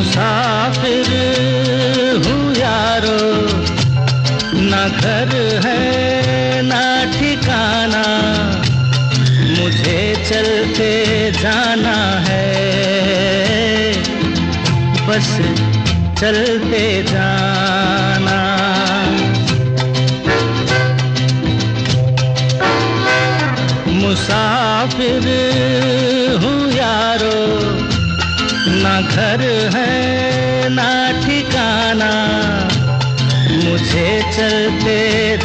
मुसाफिर हूँ यारो, ना घर है ना ठिकाना, मुझे चलते जाना है, बस चलते जाना। मुसाफिर हूँ यारो, ना घर है ना ठिकाना, मुझे चलते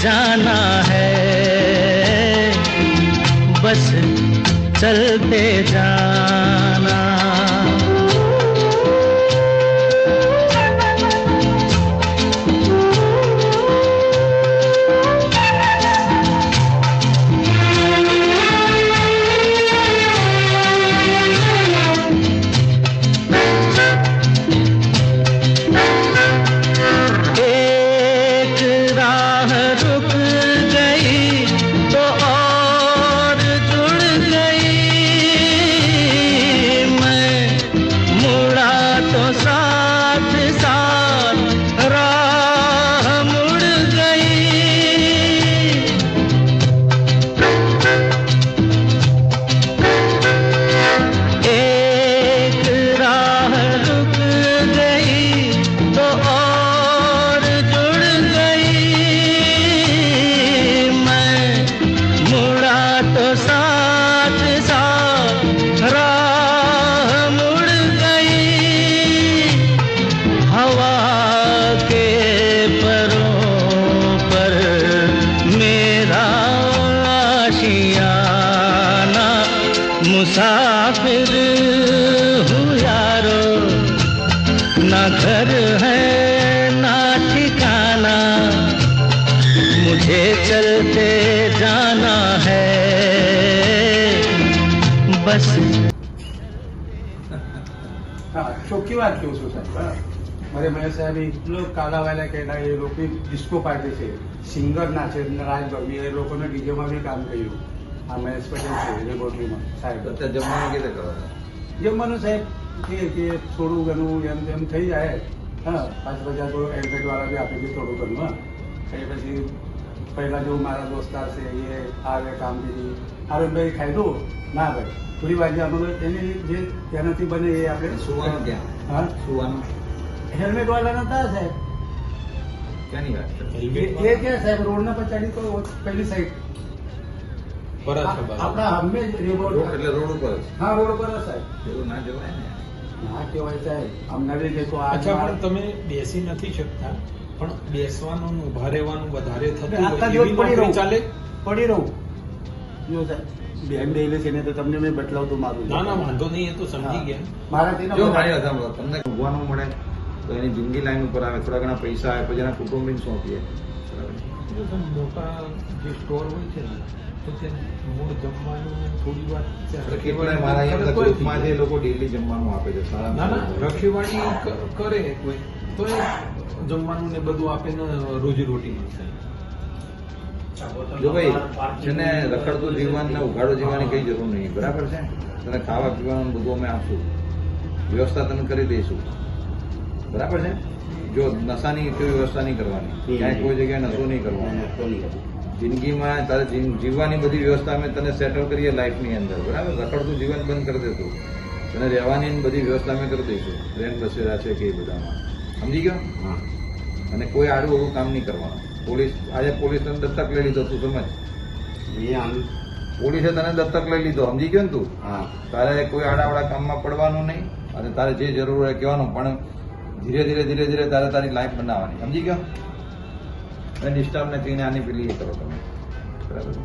जाना है, बस चलते जाना। मुसाफिर हूँ यारो, ना घर है ना ठिकाना, मुझे चलते जाना है, बस। ચોખ્ખી વાત કહું છું સાહેબ, મારે મહેશ સાહેબ કાલાવાલા કહેલા એ લોકો ડિસ્કો પાર્ટી છે, સિંગર નાચે, રાજ ગરમી એ લોકોને ડીજેમાં બી કામ કર્યું. આ મહેશ પટેલ છે લેબોરેટરીમાં સાહેબ. જમવાનું કેવી રીતે કરવાનું? જમવાનું સાહેબ કે થોડું ઘણું એમ તેમ થઈ જાય. હા, 5 બજા તો એડમિટ વાળા બી આપી દે થોડું ઘણું. હા, એ પછી પહેલા જેવું મારા દોસ્તાર છે એ આવે કામગીરી આવે ભાઈ ખાઈ દો ના ભાઈ થોડી વાર આપણે એની જે તેનાથી બને એ આપણે સુવાનું ક્યાં? હા, સુવાનું હેલ્મેટ વાળા નતા સાહેબ. ક્યાંની વાત એ ક્યાં સાહેબ રોડ ના પછાડી તો પહેલી સાઈડ આપણા હંમેશ રોડ એટલે રોડ ઉપર જ. હા, રોડ ઉપર જ સાહેબ. એવું ના જવાય ને. ના કહેવાય સાહેબ, અમને બી દેખો. અચ્છા, પણ તમે બેસી નથી શકતા, પણ બેસવાનું ઉભા રહેવાનું વધારે થતું આખા હોય દિવસ એવી પડી રહું ચાલે. પડી રહું જો સાહેબ બેન ડેલે છે ને તો તમને મેં બતલાવતું મારું. ના ના, વાંધો નહીં, એ તો સમજી ગયા. મારાથી જો મારી વાત સાંભળો, તમને ઊંઘવાનું મળે તો એની જિંદગી લાઈન ઉપર આવે, થોડા ઘણા પૈસા આવે, પછી એના કુટુંબીને સોંપીએ. જો તમે મોટા જે સ્ટોર હોય છે ને, તો ત્યાં મૂળ જમવાનું ને થોડી વાર કેટલાય મારા અહીંયા ગ્રુપમાં જે લોકો ડેલી જમવાનું આપે છે સારા. ના ના, રખેવાળી કરે કોઈ તો એ જમવાનું ને બધું આપે ને રોજી રોટી મળશે. જો ભાઈ જેને રખડતું જીવન ને ઉઘાડો જીવવાની કઈ જરૂર નહીં, બરાબર છે? તને ખાવા પીવાનું બધું અમે આપશું, વ્યવસ્થા તને કરી દઈશું, બરાબર છે? જો નશાની કોઈ વ્યવસ્થા નહીં કરવાની, ક્યાંય કોઈ જગ્યાએ નશો નહીં કરવાનો. જિંદગીમાં તારે જીવવાની બધી વ્યવસ્થા અમે તને સેટલ કરીએ લાઈફની અંદર, બરાબર? રખડતું જીવન બંધ કરી દેતું, તને રહેવાની બધી વ્યવસ્થા અમે કરી દઈશું, ટ્રેન બસેરા છે કે એ બધામાં, સમજી ગયો? હા. અને કોઈ આડું એવું કામ નહીં કરવાનું. પોલીસ આજે પોલીસ તને દત્તક લઈ લીધો, તું સમજ. પોલીસે તને દત્તક લઈ લીધો, સમજી ગયો ને તું? હા. તારે કોઈ આડાવાળા કામમાં પડવાનું નહીં, અને તારે જે જરૂર હોય કહેવાનું, પણ ધીરે ધીરે તારે તારી લાઈફ બનાવવાની, સમજી ગયો? અને ડિસ્ટર્બ નથી, આની પેલી એ કરો તમે, બરાબર?